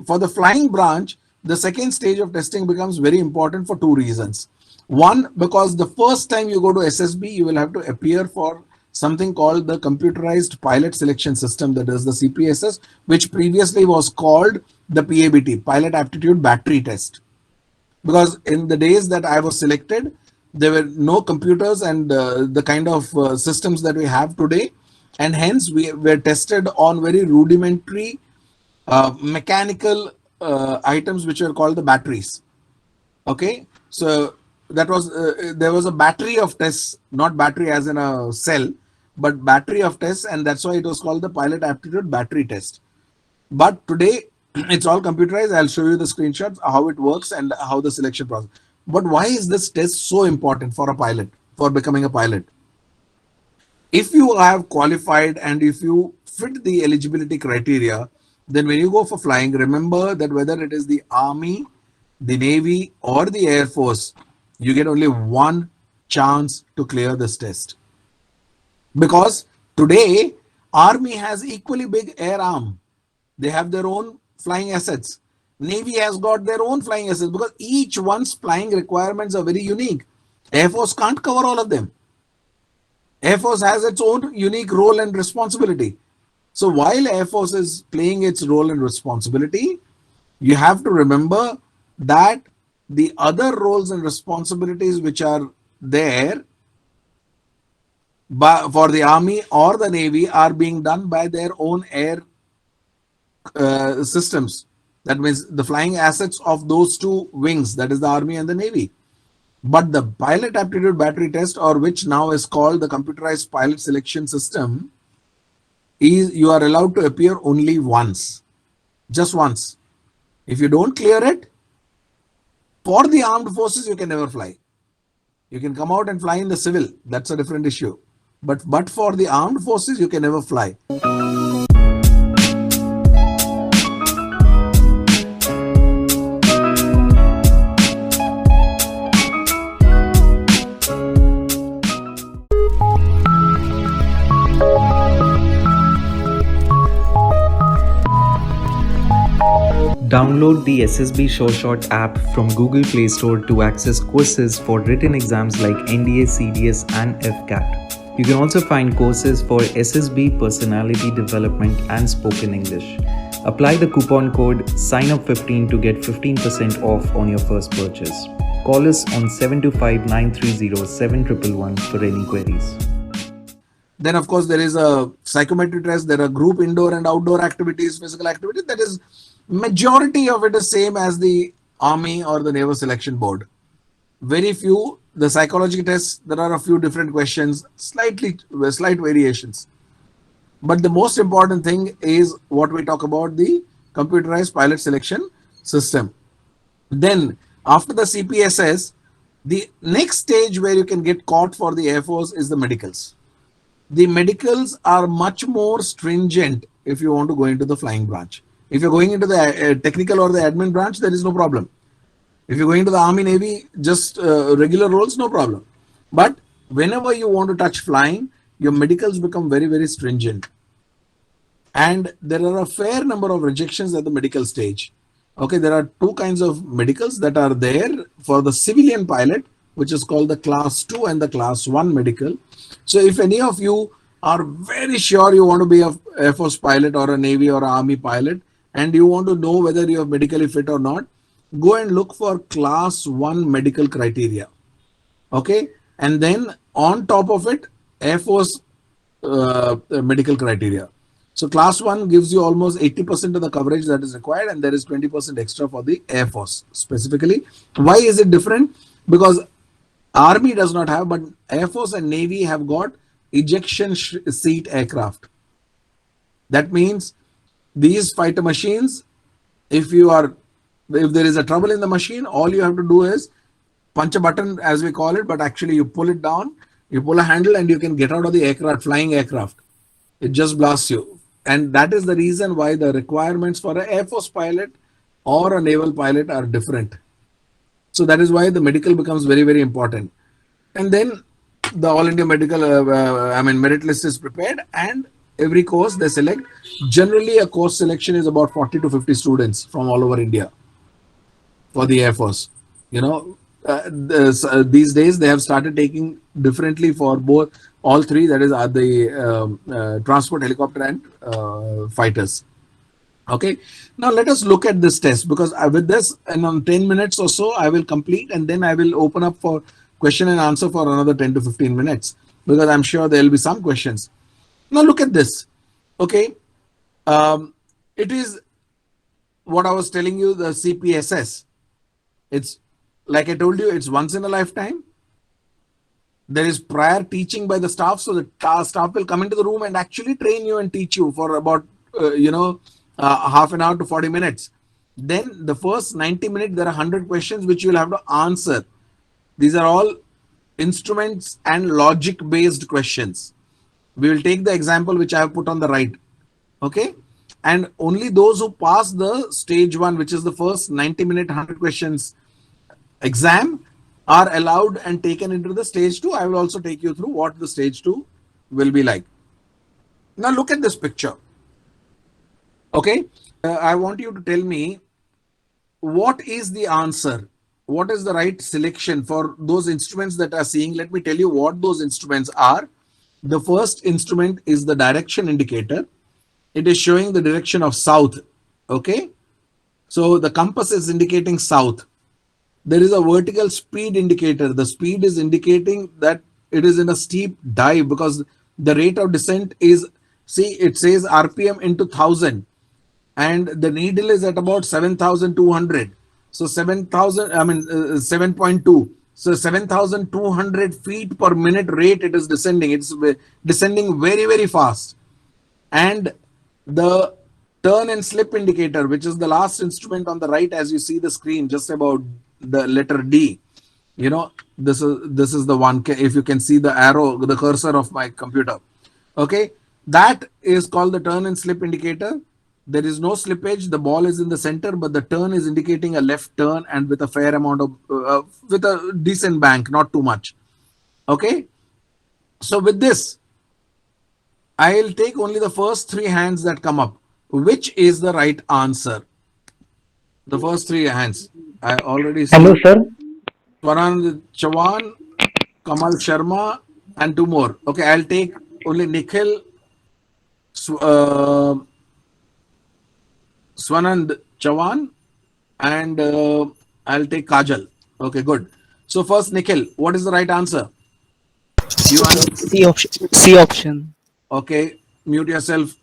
for the flying branch, the second stage of testing becomes very important for two reasons. One, because the first time you go to SSB, you will have to appear for something called the computerized pilot selection system, that is the CPSS, which previously was called the PABT, pilot aptitude battery test. Because in the days that I was selected, there were no computers and the kind of systems that we have today, and hence we were tested on very rudimentary mechanical items which are called the batteries. Okay, so that was there was a battery of tests, not battery as in a cell, but battery of tests, and that's why it was called the pilot aptitude battery test. But today it's all computerized. I'll show you the screenshots how it works and how the selection process. But why is this test so important for a pilot, for becoming a pilot? If you have qualified and if you fit the eligibility criteria, then when you go for flying, remember that whether it is the Army, the Navy, or the Air Force, you get only one chance to clear this test. Because today, Army has equally big air arm. They have their own flying assets. Navy has got their own flying assets because each one's flying requirements are very unique. Air Force can't cover all of them. Air Force has its own unique role and responsibility. So while Air Force is playing its role and responsibility, you have to remember that the other roles and responsibilities which are there for the Army or the Navy are being done by their own air systems. That means the flying assets of those two wings, that is the Army and the Navy. But the pilot aptitude battery test, or which now is called the computerized pilot selection system, is you are allowed to appear only once, just once. If you don't clear it, for the armed forces, you can never fly. You can come out and fly in the civil. That's a different issue. But for the armed forces, you can never fly. Download the SSB SureShot app from Google Play Store to access courses for written exams like NDA, CDS and AFCAT. You can also find courses for SSB personality development and spoken English. Apply the coupon code SIGNUP15 to get 15% off on your first purchase. Call us on 725-930-7111 for any queries. Then of course there is a psychometric test, there are group indoor and outdoor activities, physical activities. That is, majority of it is same as the Army or the Naval Selection Board. Very few, the psychology tests, there are a few different questions, slight variations. But the most important thing is what we talk about, the computerized pilot selection system. Then after the CPSS, the next stage where you can get caught for the Air Force is the medicals. The medicals are much more stringent if you want to go into the flying branch. If you're going into the technical or the admin branch, there is no problem. If you're going to the Army, Navy, just regular roles, no problem. But whenever you want to touch flying, your medicals become very, very stringent. And there are a fair number of rejections at the medical stage. Okay, there are two kinds of medicals that are there for the civilian pilot, which is called the Class 2 and the Class 1 medical. So if any of you are very sure you want to be an Air Force pilot or a Navy or Army pilot, and you want to know whether you are medically fit or not, go and look for Class 1 medical criteria. Okay, and then on top of it, Air Force medical criteria. So Class 1 gives you almost 80% of the coverage that is required, and there is 20% extra for the Air Force specifically. Why is it different? Because Army does not have, but Air Force and Navy have got ejection seat aircraft. That means these fighter machines, if there is a trouble in the machine, all you have to do is punch a button, as we call it, but actually you pull it down, you pull a handle and you can get out of the aircraft, flying aircraft. It just blasts you. And that is the reason why the requirements for an Air Force pilot or a naval pilot are different. So that is why the medical becomes very, very important. And then the All India Medical, merit list is prepared, and every course they select. Generally, a course selection is about 40 to 50 students from all over India for the Air Force. You know, these days they have started taking differently for both all three. That is, are the transport, helicopter, and fighters. Okay. Now let us look at this test, because with this, and on 10 minutes or so, I will complete, and then I will open up for question and answer for another 10 to 15 minutes, because I'm sure there will be some questions. Now look at this. Okay. It is what I was telling you, the CPSS. It's like I told you, it's once in a lifetime. There is prior teaching by the staff, so the staff will come into the room and actually train you and teach you for about half an hour to 40 minutes. Then the first 90 minutes, there are 100 questions which you will have to answer. These are all instruments and logic based questions. We will take the example which I have put on the right. Okay. And only those who pass the stage 1, which is the first 90-minute 100 questions exam, are allowed and taken into the stage 2. I will also take you through what the stage 2 will be like. Now look at this picture. Okay. I want you to tell me, what is the answer? What is the right selection for those instruments that are seeing? Let me tell you what those instruments are. The first instrument is the direction indicator. It is showing the direction of south. Okay. So the compass is indicating south. There is a vertical speed indicator. The speed is indicating that it is in a steep dive, because the rate of descent is, see, it says RPM into 1000, and the needle is at about 7,200. So 7,000, 7.2. So 7,200 feet per minute rate it is descending. It's descending very, very fast. And the turn and slip indicator, which is the last instrument on the right, as you see the screen, just about the letter D. You know, this is the one. If you can see the arrow, the cursor of my computer. Okay, that is called the turn and slip indicator. There is no slippage. The ball is in the center, but the turn is indicating a left turn, and with a fair amount of, with a decent bank, not too much. Okay. So with this, I'll take only the first 3 hands that come up. Which is the right answer? The first 3 hands. I already see. Hello, sir. Swanand Chavan, Kamal Sharma, and 2 more. Okay, I'll take only Nikhil, Swanand Chavan, and I'll take Kajal. Okay, good. So first, Nikhil, what is the right answer? You answer. C option. C option. Okay, mute yourself.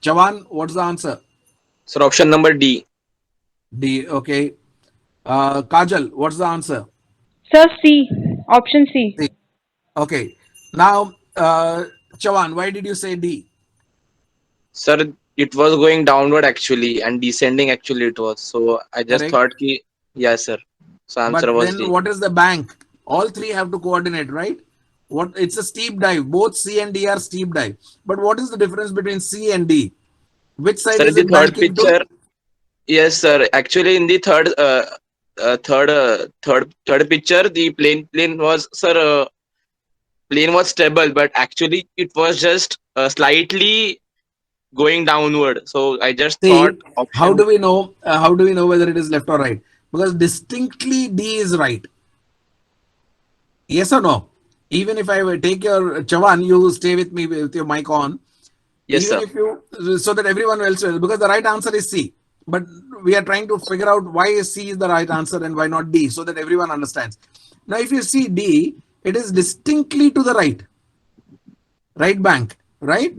Chavan, what's the answer? Sir, option number D. D. Okay. Kajal, what's the answer? Sir, C. Option C. C. Okay. Now, Chavan, why did you say D? Sir, it was going downward actually and descending actually it was. So I just Correct. thought ki, yes, sir. So answer But was then D. what is the bank? All 3 have to coordinate, right? What? It's a steep dive. Both C and D are steep dive. But what is the difference between C and D? Which side Sir, is the it third banking picture. to? Yes, sir. Actually, in the third picture, the plane was, sir, plane was stable, but actually it was just slightly going downward. So I just thought See, how option. do we know? How do we know whether it is left or right? Because distinctly D is right. Yes or no? Even if I will take your Chavan, you stay with me with your mic on. Yes, Even sir. if you, so that everyone else will, because the right answer is C. But we are trying to figure out why C is the right answer and why not D, so that everyone understands. Now, if you see D, it is distinctly to the right bank, right?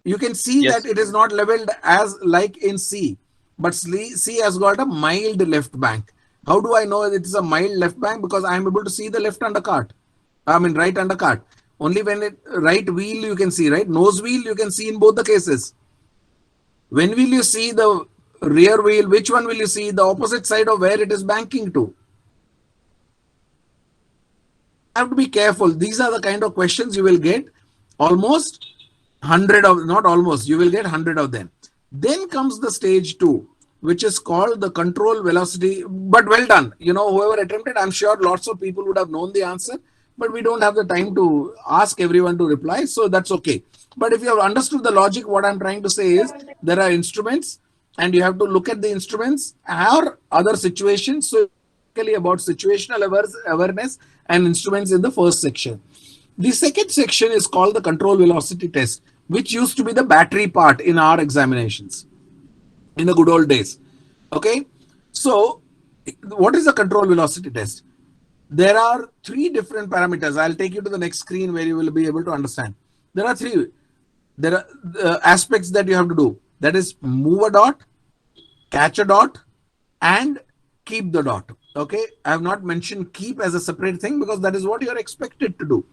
You can see Yes. that it is not leveled as like in C, but C has got a mild left bank. How do I know it is a mild left bank? Because I am able to see the left undercart. I mean, right undercart. Only when it right wheel you can see, right? Nose wheel you can see in both the cases. When will you see the rear wheel? Which one will you see? The opposite side of where it is banking to. Have to be careful. These are the kind of questions you will get almost 100 of, not almost, you will get 100 of them. Then comes the stage 2, which is called the control velocity. But well done. You know, whoever attempted, I'm sure lots of people would have known the answer. but we don't have the time to ask everyone to reply, so that's okay. But if you have understood the logic, what I'm trying to say is there are instruments and you have to look at the instruments or other situations. So about situational awareness and instruments in the first section. The second section is called the control velocity test, which used to be the battery part in our examinations in the good old days. Okay, so what is the control velocity test? There are three different parameters. I'll take you to the next screen where you will be able to understand. There are three. There are aspects that you have to do. That is move a dot, catch a dot, and keep the dot. Okay, I have not mentioned keep as a separate thing because that is what you are expected to do.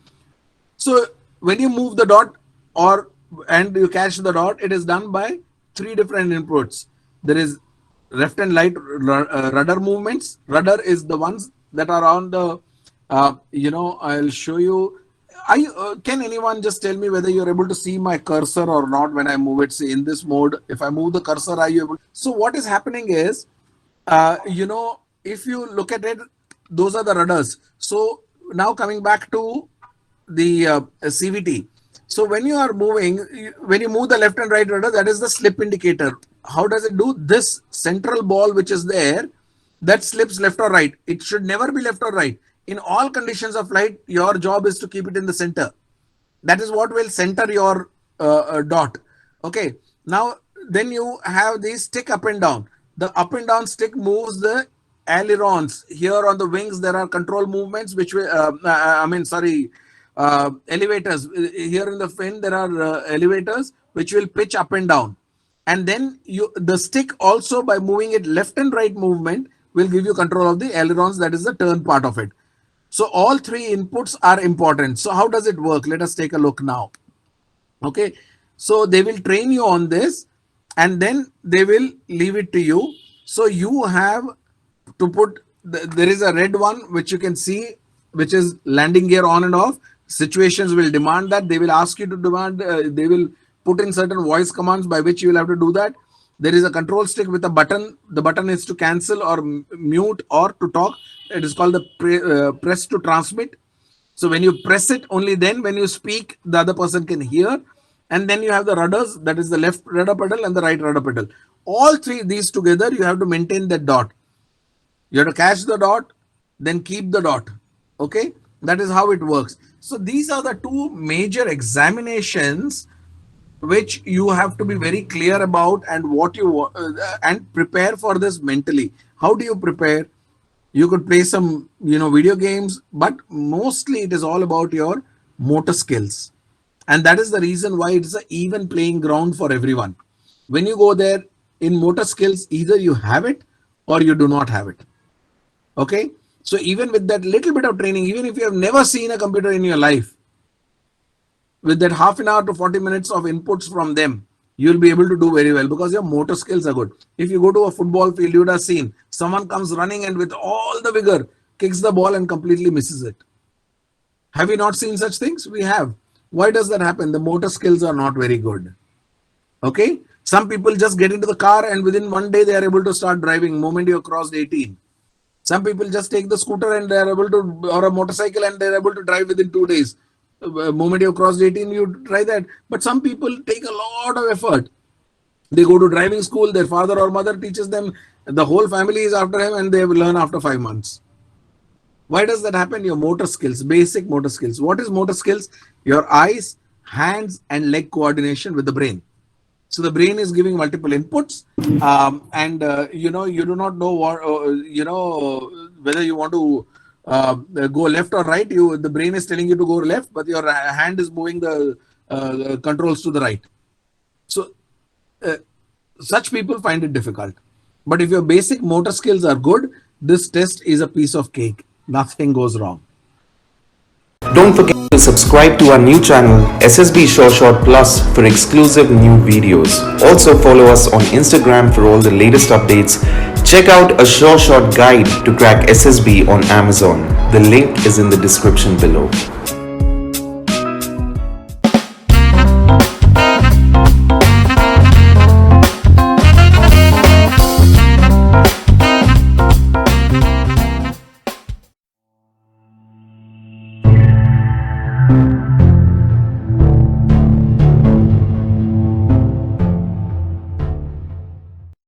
So when you move the dot and you catch the dot, it is done by three different inputs. There is left and right rudder movements. Rudder is the ones that are on the, I'll show you. Can anyone just tell me whether you're able to see my cursor or not when I move it? Say in this mode, if I move the cursor, are you able? So what is happening is, if you look at it, those are the rudders. So now coming back to the CVT. So when you are moving, when you move the left and right rudder, that is the slip indicator. How does it do? This central ball which is there, that slips left or right. It should never be left or right. In all conditions of flight, your job is to keep it in the center. That is what will center your dot. Okay. Now, then you have the stick up and down. The up and down stick moves the ailerons. Here on the wings, there are control movements, which will, elevators. Here in the fin, there are elevators, which will pitch up and down. And then the stick also, by moving it left and right movement, will give you control of the ailerons. That is the turn part of it. So all three inputs are important. So how does it work? Let us take a look now. Okay. So they will train you on this and then they will leave it to you. So you have to put, there is a red one, which you can see, which is landing gear on and off. Situations will demand that. They will ask you to demand, they will put in certain voice commands by which you will have to do that. There is a control stick with a button. The button is to cancel or mute or to talk. It is called the press to transmit. So when you press it, only then when you speak, the other person can hear. And then you have the rudders, that is the left rudder pedal and the right rudder pedal. All three, these together, you have to maintain that dot. You have to catch the dot, then keep the dot. Okay, that is how it works. So these are the two major examinations which you have to be very clear about and what you and prepare for this mentally. How do you prepare? You could play some, video games, but mostly it is all about your motor skills. And that is the reason why it is an even playing ground for everyone. When you go there in motor skills, either you have it or you do not have it. Okay. So even with that little bit of training, even if you have never seen a computer in your life, with that half an hour to 40 minutes of inputs from them, you'll be able to do very well because your motor skills are good. If you go to a football field, you would have seen someone comes running and with all the vigor kicks the ball and completely misses it. Have you not seen such things? We have. Why does that happen? The motor skills are not very good. Okay. Some people just get into the car and within one day they are able to start driving moment you have crossed 18. Some people just take the scooter and they are able to, or a motorcycle, and they're able to drive within 2 days. The moment you've crossed 18, you try that. But some people take a lot of effort. They go to driving school, their father or mother teaches them, the whole family is after him and they will learn after 5 months. Why does that happen? Your motor skills, basic motor skills. What is motor skills? Your eyes, hands and leg coordination with the brain. So the brain is giving multiple inputs you do not know what, whether you want to go left or right. The brain is telling you to go left, but your hand is moving the controls to the right. So such people find it difficult. But if your basic motor skills are good, this test is a piece of cake. Nothing goes wrong. Don't forget to subscribe to our new channel SSB Short Plus for exclusive new videos. Also follow us on Instagram for all the latest updates. Check out a Short guide to crack SSB on Amazon. The link is in the description below.